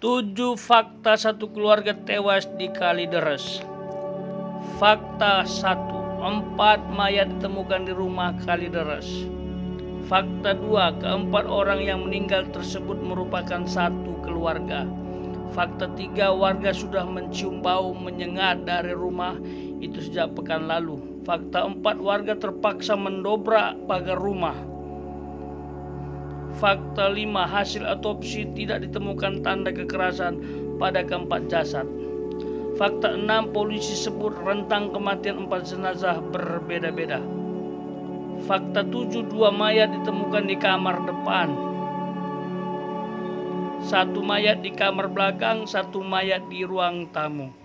7 fakta satu keluarga tewas di Kalideres. Fakta 1, 4 mayat ditemukan di rumah Kalideres. Fakta 2, keempat orang yang meninggal tersebut merupakan satu keluarga. Fakta 3, warga sudah mencium bau menyengat dari rumah itu sejak pekan lalu. Fakta 4, warga terpaksa mendobrak pagar rumah. Fakta 5, hasil otopsi tidak ditemukan tanda kekerasan pada keempat jasad. Fakta 6, polisi sebut rentang kematian 4 jenazah berbeda-beda. Fakta 7, 2 mayat ditemukan di kamar depan, 1 mayat di kamar belakang, 1 mayat di ruang tamu.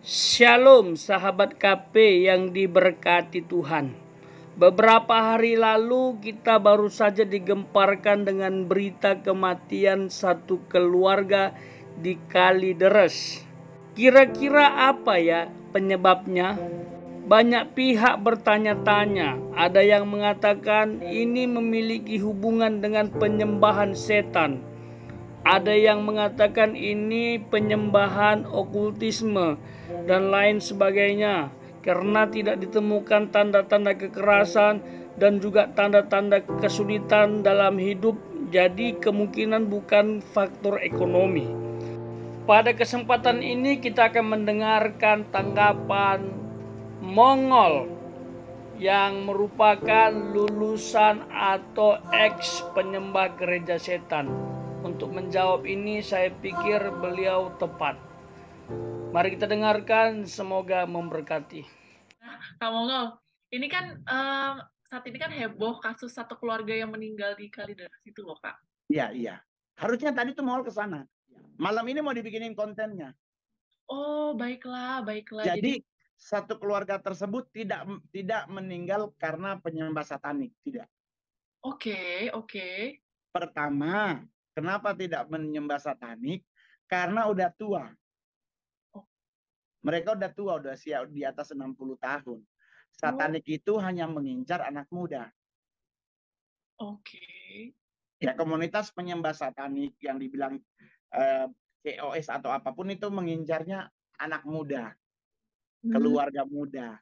Shalom sahabat KP yang diberkati Tuhan. Beberapa hari lalu kita baru saja digemparkan dengan berita kematian satu keluarga di Kalideres. Kira-kira apa ya penyebabnya? Banyak pihak bertanya-tanya. Ada yang mengatakan ini memiliki hubungan dengan penyembahan setan. Ada yang mengatakan ini penyembahan okultisme dan lain sebagainya. Karena tidak ditemukan tanda-tanda kekerasan dan juga tanda-tanda kesulitan dalam hidup, jadi kemungkinan bukan faktor ekonomi. Pada kesempatan ini kita akan mendengarkan tanggapan Mongol yang merupakan lulusan atau ex penyembah gereja setan. Untuk menjawab ini saya pikir beliau tepat. Mari kita dengarkan, semoga memberkati. Kak Mongol, ini kan saat ini kan heboh kasus satu keluarga yang meninggal di Kalideres itu loh Kak. Iya. Harusnya tadi tuh mau ke sana. Malam ini mau dibikinin kontennya. Oh, baiklah. Jadi satu keluarga tersebut tidak meninggal karena penyembah satanik, tidak. Oke. Pertama, kenapa tidak menyembah satanik? Karena udah tua. Mereka udah tua, udah di atas 60 tahun. Satanik itu hanya mengincar anak muda. Oke. Ya, komunitas penyembah satanik yang dibilang COS atau apapun itu mengincarnya anak muda, keluarga muda.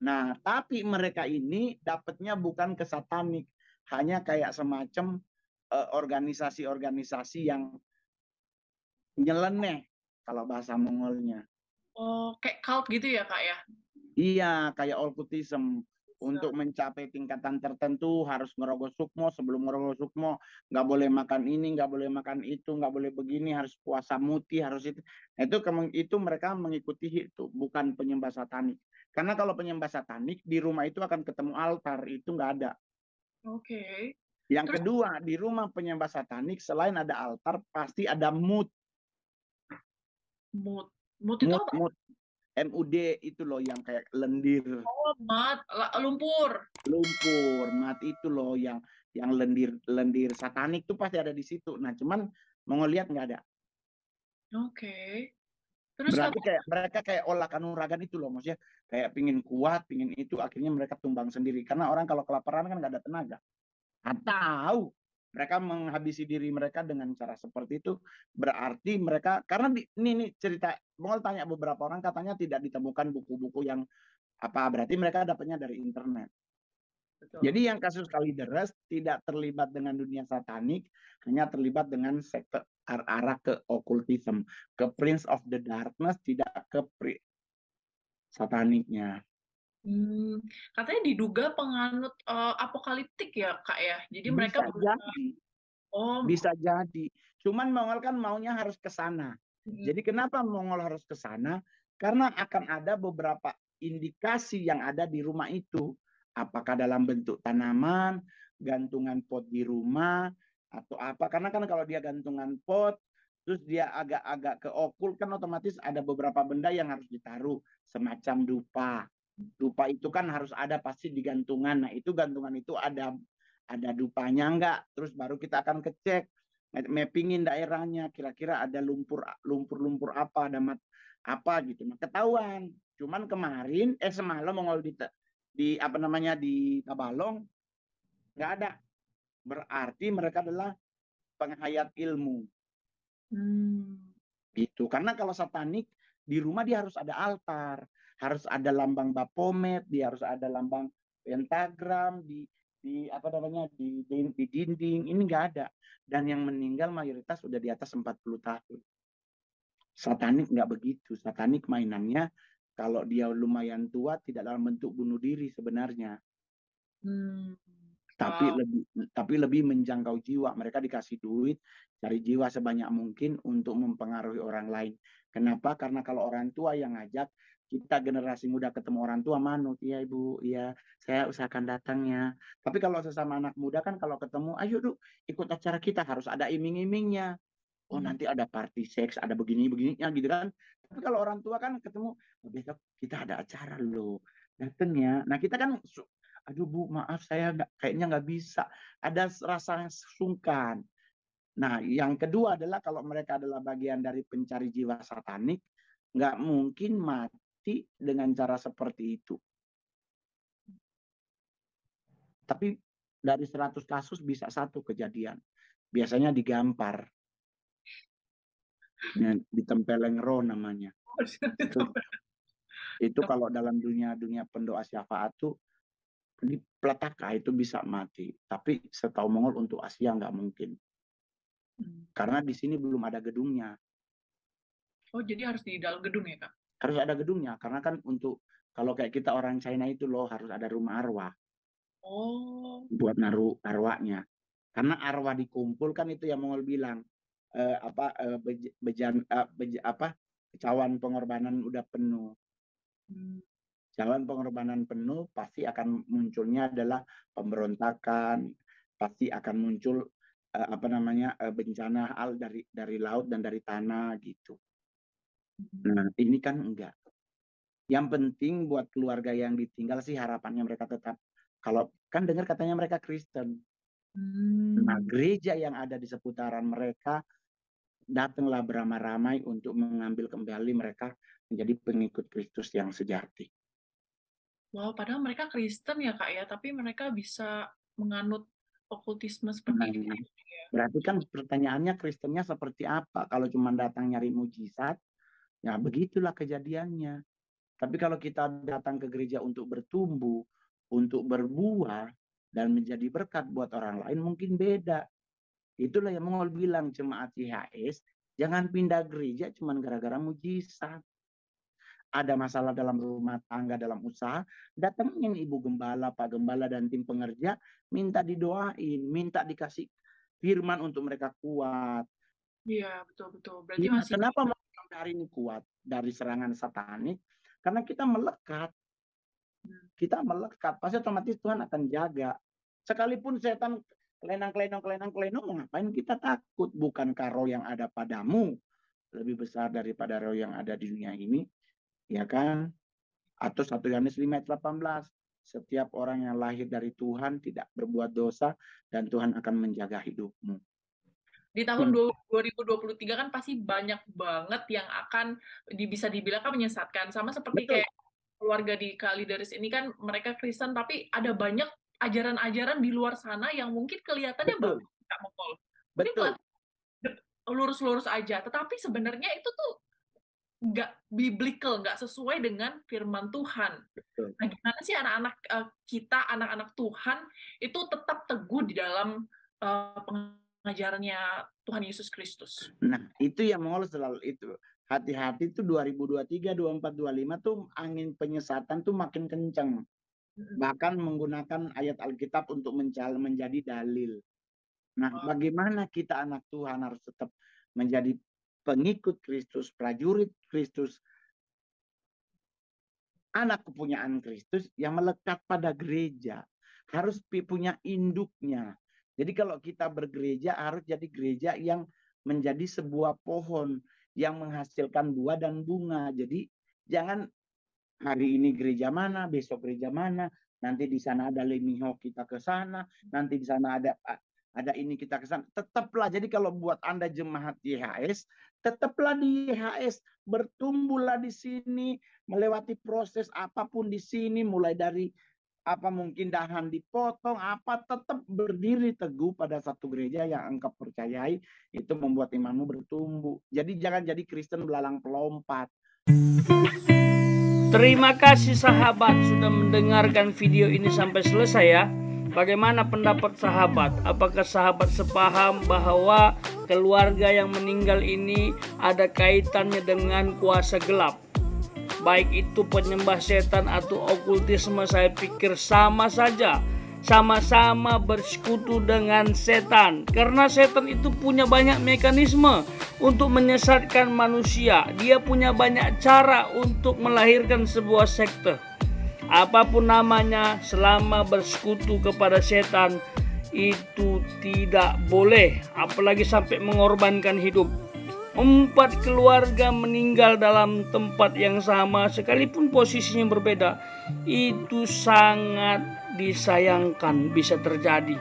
Nah, tapi mereka ini dapatnya bukan ke satanik, hanya kayak semacam organisasi-organisasi yang nyeleneh kalau bahasa Mongolnya. Oh, kayak cult gitu ya Kak ya? Iya, kayak occultism. Untuk mencapai tingkatan tertentu harus ngerogoh sukmo. Sebelum ngerogoh sukmo nggak boleh makan ini, nggak boleh makan itu, nggak boleh begini, harus puasa muti, harus itu. Itu mereka mengikuti itu, bukan penyembah satanik. Karena kalau penyembah satanik di rumah itu akan ketemu altar, itu nggak ada. Oke. Yang kedua, di rumah penyembah satanik selain ada altar pasti ada mut. Mut itu apa? MUD itu loh yang kayak lendir. Oh, mat, lumpur. Mat itu loh yang lendir satanik tuh pasti ada di situ. Nah, cuman mau ngelihat nggak ada. Oke. Terus Berarti kayak mereka kayak olah kanuragan itu loh, maksudnya kayak pingin kuat, pingin itu, akhirnya mereka tumbang sendiri. Karena orang kalau kelaparan kan nggak ada tenaga. Atau mereka menghabisi diri mereka dengan cara seperti itu, berarti mereka karena ini cerita Mongol tanya beberapa orang katanya tidak ditemukan buku-buku yang apa, berarti mereka dapatnya dari internet. Betul. Jadi yang kasus Kalideres tidak terlibat dengan dunia satanik, hanya terlibat dengan sekte arah ke okultisme, ke Prince of the Darkness, tidak ke sataniknya. Katanya diduga penganut apokaliptik ya Kak ya. Jadi mereka bisa jadi. Cuman Mongol kan maunya harus ke sana. Jadi kenapa Mongol harus ke sana? Karena akan ada beberapa indikasi yang ada di rumah itu. Apakah dalam bentuk tanaman, gantungan pot di rumah, atau apa. Karena kan kalau dia gantungan pot, terus dia agak-agak ke okul, kan otomatis ada beberapa benda yang harus ditaruh. Semacam dupa. Dupa itu kan harus ada pasti di gantungan. Nah, itu gantungan itu ada dupanya enggak, terus baru kita akan kecek mappingin daerahnya, kira-kira ada lumpur apa, ada apa gitu. Nah, ketahuan. Cuman kemarin semalam Mongol di apa namanya di Tabalong, nggak ada. Berarti mereka adalah penghayat ilmu. Gitu. Karena kalau satanik di rumah dia harus ada altar, harus ada lambang Baphomet, dia harus ada lambang pentagram di apa namanya di dinding. Ini nggak ada. Dan yang meninggal mayoritas sudah di atas 40 tahun. Satanik nggak begitu. Satanik mainannya kalau dia lumayan tua tidak dalam bentuk bunuh diri sebenarnya. Tapi lebih menjangkau jiwa. Mereka dikasih duit, cari jiwa sebanyak mungkin untuk mempengaruhi orang lain. Kenapa? Karena kalau orang tua yang ngajak, kita generasi muda ketemu orang tua manut, iya ibu, iya saya usahakan datangnya. Tapi kalau sesama anak muda kan kalau ketemu, ayo duk ikut acara kita, harus ada iming-imingnya. Oh nanti ada party seks, ada begini-begininya gitu kan. Tapi kalau orang tua kan ketemu, oh, besok kita ada acara loh, dateng ya. Nah kita kan aduh Bu, maaf saya kayaknya nggak bisa. Ada rasa sungkan. Nah, yang kedua adalah kalau mereka adalah bagian dari pencari jiwa satanik, nggak mungkin mati dengan cara seperti itu. Tapi dari 100 kasus bisa 1 kejadian. Biasanya digampar. Ditempeleng roh namanya. Itu kalau dalam dunia pendoa syafaat tuh di Pletaka itu bisa mati. Tapi setahu Mongol untuk Asia nggak mungkin. Karena di sini belum ada gedungnya. Oh, jadi harus di dalam gedung ya, Kak? Harus ada gedungnya. Karena kan untuk, kalau kayak kita orang China itu loh, harus ada rumah arwah. Oh. Buat naruh arwahnya. Karena arwah dikumpulkan itu yang Mongol bilang. Cawan pengorbanan udah penuh. Jalan pengorbanan penuh pasti akan munculnya adalah pemberontakan, pasti akan muncul bencana dari laut dan dari tanah gitu. Nah ini kan enggak. Yang penting buat keluarga yang ditinggal sih harapannya mereka tetap, kalau kan dengar katanya mereka Kristen. Nah gereja yang ada di seputaran mereka datanglah beramai-ramai untuk mengambil kembali mereka menjadi pengikut Kristus yang sejati. Wow, padahal mereka Kristen ya Kak ya, tapi mereka bisa menganut okultisme seperti itu. Berarti kan pertanyaannya Kristennya seperti apa? Kalau cuma datang nyari mujizat, ya begitulah kejadiannya. Tapi kalau kita datang ke gereja untuk bertumbuh, untuk berbuah, dan menjadi berkat buat orang lain, mungkin beda. Itulah yang Mongol bilang, jemaat YHS, jangan pindah gereja cuma gara-gara mujizat. Ada masalah dalam rumah tangga, dalam usaha, datangin Ibu Gembala, Pak Gembala, dan tim pengerja, minta didoain, minta dikasih firman untuk mereka kuat. Iya, betul-betul. Berarti Ya, masih... kenapa hari ini kuat dari serangan satanik? Karena kita melekat. Kita melekat, pasti otomatis Tuhan akan jaga. Sekalipun setan kelenang, ngapain kita takut? Bukankah roh yang ada padamu lebih besar daripada roh yang ada di dunia ini? Ya kan? Atau 1 Yohanes 5:18, setiap orang yang lahir dari Tuhan tidak berbuat dosa dan Tuhan akan menjaga hidupmu. Di tahun 2023 kan pasti banyak banget yang akan bisa dibilang kan menyesatkan. Sama seperti kayak keluarga di Kalideres ini kan mereka Kristen, tapi ada banyak ajaran-ajaran di luar sana yang mungkin kelihatannya bagus, Kak Mongol. Mungkin lurus-lurus aja, tetapi sebenarnya itu tuh nggak biblical, nggak sesuai dengan firman Tuhan. Nah, gimana sih anak-anak kita, anak-anak Tuhan, itu tetap teguh di dalam pengajarannya Tuhan Yesus Kristus? Nah, itu yang Mongol selalu itu. Hati-hati tuh 2023, 24, 25 tuh angin penyesatan tuh makin kencang. Bahkan menggunakan ayat Alkitab untuk menjadi dalil. Nah, bagaimana kita anak Tuhan harus tetap menjadi pengikut Kristus, prajurit Kristus, anak kepunyaan Kristus yang melekat pada gereja. Harus punya induknya. Jadi kalau kita bergereja harus jadi gereja yang menjadi sebuah pohon yang menghasilkan buah dan bunga. Jadi jangan hari ini gereja mana, besok gereja mana, nanti di sana ada lemiho kita ke sana, nanti di sana ada ini kita ke sana. Tetaplah, jadi kalau buat Anda jemaat YHS, tetaplah di YHS, bertumbuhlah di sini, melewati proses apapun di sini, mulai dari apa mungkin dahan dipotong, apa tetap berdiri teguh pada satu gereja yang engkau percayai, itu membuat imanmu bertumbuh. Jadi jangan jadi Kristen belalang pelompat. Terima kasih sahabat sudah mendengarkan video ini sampai selesai ya. Bagaimana pendapat sahabat? Apakah sahabat sepaham bahwa keluarga yang meninggal ini ada kaitannya dengan kuasa gelap? Baik itu penyembah setan atau okultisme, saya pikir sama saja. Sama-sama bersekutu dengan setan. Karena setan itu punya banyak mekanisme untuk menyesatkan manusia. Dia punya banyak cara untuk melahirkan sebuah sekte. Apapun namanya, selama bersekutu kepada setan itu tidak boleh, apalagi sampai mengorbankan hidup. 4 keluarga meninggal dalam tempat yang sama sekalipun posisinya berbeda. Itu sangat disayangkan bisa terjadi.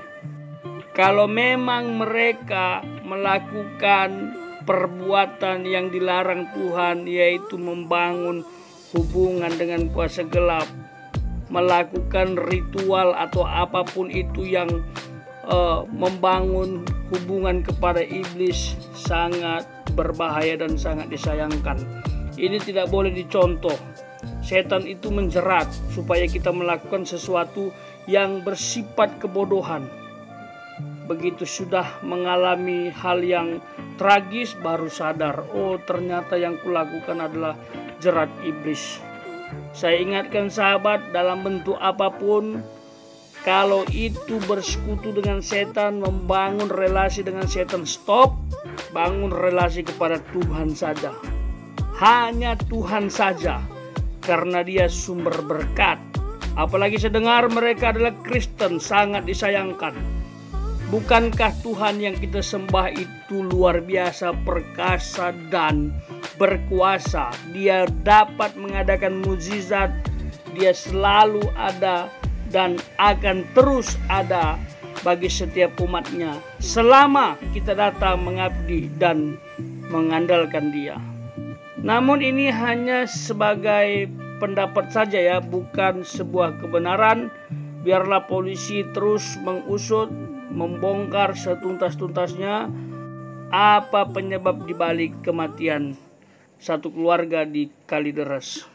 Kalau memang mereka melakukan perbuatan yang dilarang Tuhan, yaitu membangun hubungan dengan kuasa gelap, melakukan ritual atau apapun itu yang membangun hubungan kepada iblis, sangat berbahaya dan sangat disayangkan. Ini tidak boleh dicontoh. Setan itu menjerat supaya kita melakukan sesuatu yang bersifat kebodohan. Begitu sudah mengalami hal yang tragis baru sadar, oh ternyata yang kulakukan adalah jerat iblis. Saya ingatkan sahabat, dalam bentuk apapun, kalau itu bersekutu dengan setan, membangun relasi dengan setan, stop. Bangun relasi kepada Tuhan saja. Hanya Tuhan saja. Karena dia sumber berkat. Apalagi saya dengar mereka adalah Kristen, sangat disayangkan. Bukankah Tuhan yang kita sembah itu luar biasa perkasa dan berkuasa? Dia dapat mengadakan mukjizat. Dia selalu ada dan akan terus ada bagi setiap umatnya selama kita datang mengabdi dan mengandalkan Dia. Namun ini hanya sebagai pendapat saja ya, bukan sebuah kebenaran. Biarlah polisi terus mengusut, membongkar setuntas-tuntasnya apa penyebab dibalik kematian satu keluarga di Kalideres.